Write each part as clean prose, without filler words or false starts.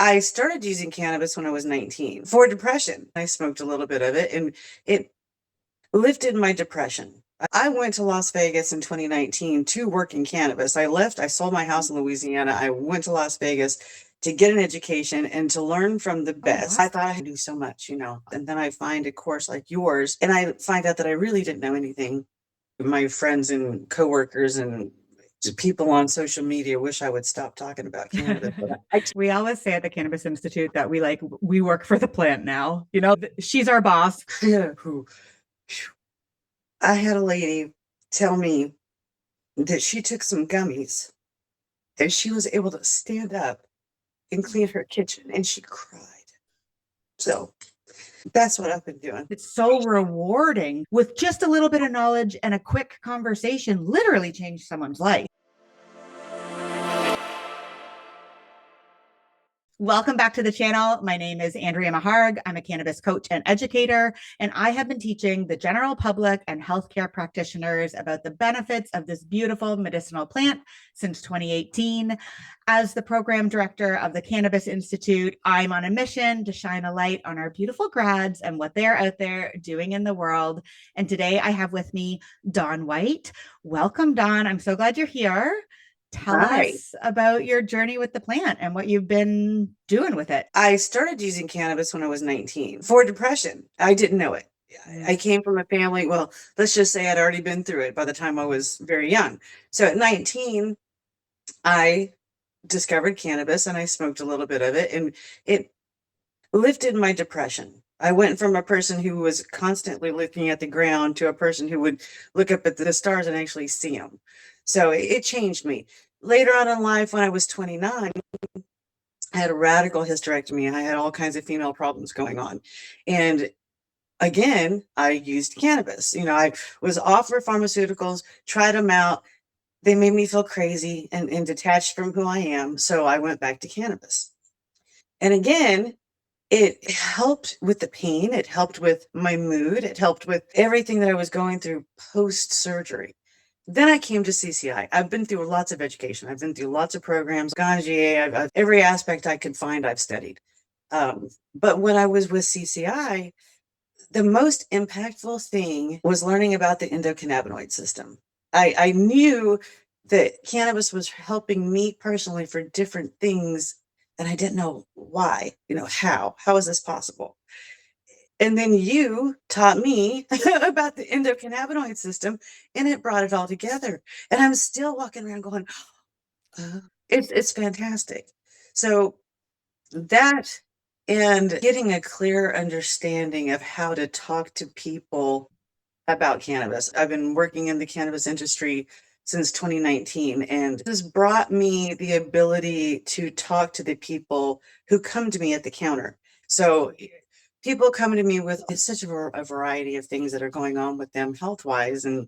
I started using cannabis when I was 19 for depression. I smoked a little bit of it and it lifted my depression. I went to Las Vegas in 2019 to work in cannabis. I left, I sold my house in Louisiana. I went to Las Vegas to get an education and to learn from the best. wow. I thought I could do so much, and then I find a course like yours and I find out that I really didn't know anything. My friends and coworkers and people on social media wish I would stop talking about cannabis. But We always say at the Cannabis Institute that we work for the plant now. You know, she's our boss. I had a lady tell me that she took some gummies and she was able to stand up and clean her kitchen and she cried. So that's what I've been doing. It's so rewarding with just a little bit of knowledge and a quick conversation, literally change someone's life. Welcome back to the channel. My name is Andrea Maharg. I'm a cannabis coach and educator, and I have been teaching the general public and healthcare practitioners about the benefits of this beautiful medicinal plant since 2018. As the program director of the Cannabis Institute, I'm on a mission to shine a light on our beautiful grads and what they're out there doing in the world. And today I have with me Dawn White. Welcome, Dawn. I'm so glad you're here. Tell Hi. us about your journey with the plant and what you've been doing with it. I started using cannabis when I was 19 for depression. I didn't know it. I came from a family, well, let's just say I'd already been through it by the time I was very young. So at 19, I discovered cannabis and I smoked a little bit of it and it lifted my depression. I went from a person who was constantly looking at the ground to a person who would look up at the stars and actually see them. So it changed me. Later on in life, when I was 29, I had a radical hysterectomy. I had all kinds of female problems going on. And again, I used cannabis. I was offered pharmaceuticals, tried them out. They made me feel crazy and detached from who I am. So I went back to cannabis. And again, it helped with the pain. It helped with my mood. It helped with everything that I was going through post surgery. Then I came to CCI. I've been through lots of education. I've been through lots of programs, gone to GA. Every aspect I could find, I've studied. But when I was with CCI, the most impactful thing was learning about the endocannabinoid system. I knew that cannabis was helping me personally for different things, and I didn't know why, how is this possible? And then you taught me about the endocannabinoid system, and it brought it all together. And I'm still walking around going, it's fantastic. So that and getting a clear understanding of how to talk to people about cannabis. I've been working in the cannabis industry since 2019, and this brought me the ability to talk to the people who come to me at the counter. So people come to me with such a variety of things that are going on with them health wise, and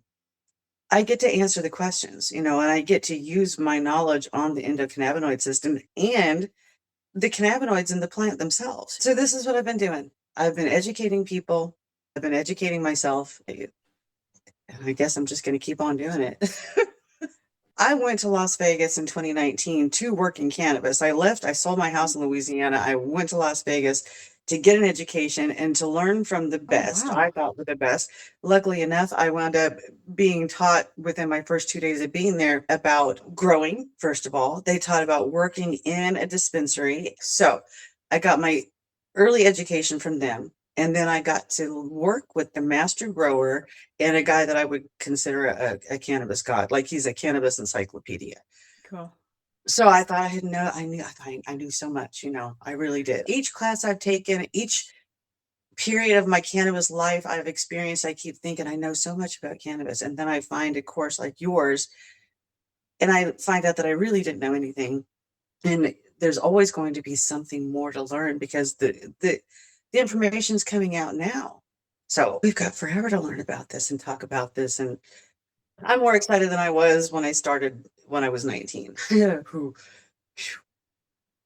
I get to answer the questions, and I get to use my knowledge on the endocannabinoid system and the cannabinoids in the plant themselves. So this is what I've been doing. I've been educating people. I've been educating myself. And I guess I'm just going to keep on doing it. I went to Las Vegas in 2019 to work in cannabis. I left, I sold my house in Louisiana. I went to Las Vegas to get an education and to learn from the best. wow. I thought were the best. Luckily enough, I wound up being taught within my first 2 days of being there about growing, first of all. They taught about working in a dispensary. So I got my early education from them. And then I got to work with the master grower and a guy that I would consider a cannabis god. Like he's a cannabis encyclopedia. Cool. So I thought I knew so much, I really did. Each class I've taken, each period of my cannabis life I've experienced, I keep thinking I know so much about cannabis. And then I find a course like yours and I find out that I really didn't know anything. And there's always going to be something more to learn because the information is coming out now. So we've got forever to learn about this and talk about this. And I'm more excited than I was when I started when I was 19.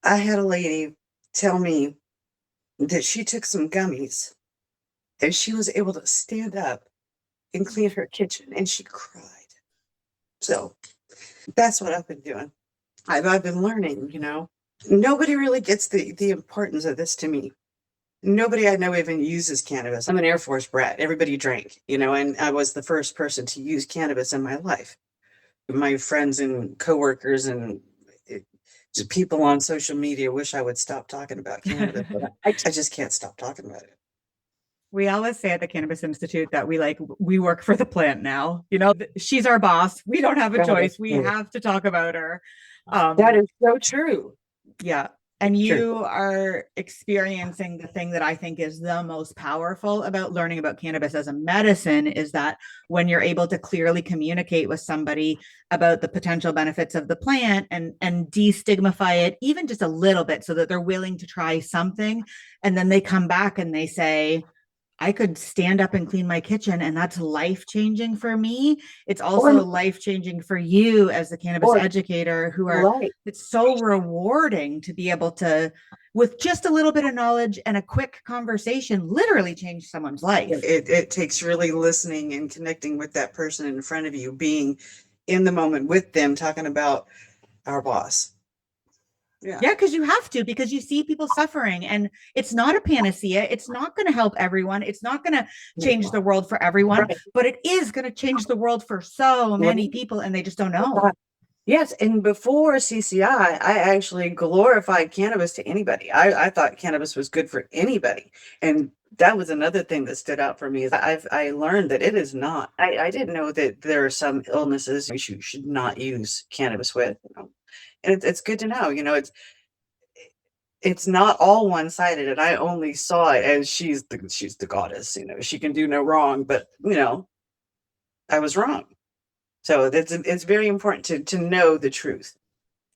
I had a lady tell me that she took some gummies and she was able to stand up and clean her kitchen and she cried. So that's what I've been doing. I've been learning, Nobody really gets the importance of this to me. Nobody I know even uses cannabis. I'm an Air Force brat. Everybody drank, and I was the first person to use cannabis in my life. My friends and coworkers and it, just people on social media wish I would stop talking about cannabis, but I just can't stop talking about it. We always say at the Cannabis Institute that we work for the plant now. You know, she's our boss. We don't have a God, choice. that's We true. have to talk about her. That Um, is so true. yeah. And True. you are experiencing the thing that I think is the most powerful about learning about cannabis as a medicine is that when you're able to clearly communicate with somebody about the potential benefits of the plant and destigmify it even just a little bit so that they're willing to try something, and then they come back and they say, I could stand up and clean my kitchen, and that's life changing for me. It's Or also life changing for you as the cannabis or educator who are, right. it's so rewarding to be able to, with just a little bit of knowledge and a quick conversation, literally change someone's life. It takes really listening and connecting with that person in front of you, being in the moment with them, talking about our boss. Yeah. Yeah, because you have to, because you see people suffering and it's not a panacea. It's not going to help everyone. It's not going to change the world for everyone, Right. but it is going to change the world for so many Right. people and they just don't know. Yes, and before CCI, I actually glorified cannabis to anybody. I thought cannabis was good for anybody, and that was another thing that stood out for me. Is I learned that it is not. I didn't know that there are some illnesses you should not use cannabis with. And it's good to know. It's not all one sided, and I only saw it as she's the goddess. She can do no wrong, but I was wrong. So it's very important to know the truth.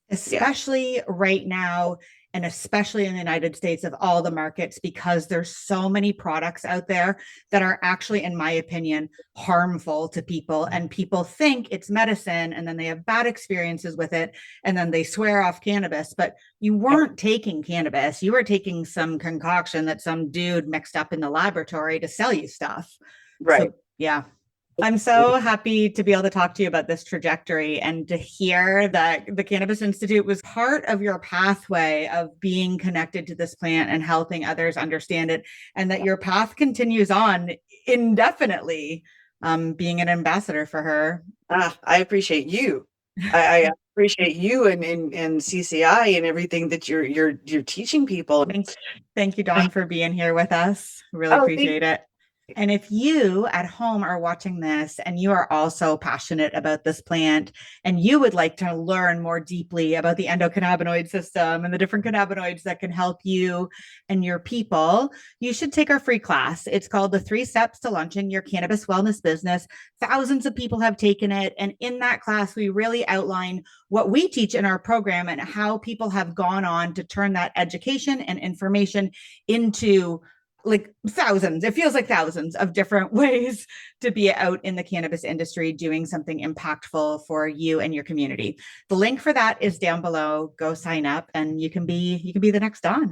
Yeah. Especially right now, and especially in the United States of all the markets, because there's so many products out there that are actually, in my opinion, harmful to people. And people think it's medicine and then they have bad experiences with it. And then they swear off cannabis, but you weren't taking cannabis. You were taking some concoction that some dude mixed up in the laboratory to sell you stuff. Right. So, yeah, I'm so happy to be able to talk to you about this trajectory and to hear that the Cannabis Institute was part of your pathway of being connected to this plant and helping others understand it, and that your path continues on indefinitely, being an ambassador for her. I appreciate you. I appreciate you and CCI and everything that you're teaching people. Thank you, Dawn, for being here with us. Really Oh, thank appreciate it. And if you at home are watching this and you are also passionate about this plant and you would like to learn more deeply about the endocannabinoid system and the different cannabinoids that can help you and your people, you should take our free class. It's called The 3 Steps to Launching Your Cannabis Wellness Business. Thousands of people have taken it. And in that class, we really outline what we teach in our program and how people have gone on to turn that education and information into like thousands, it feels like thousands of different ways to be out in the cannabis industry doing something impactful for you and your community. The link for that is down below. Go sign up and you can be the next Dawn.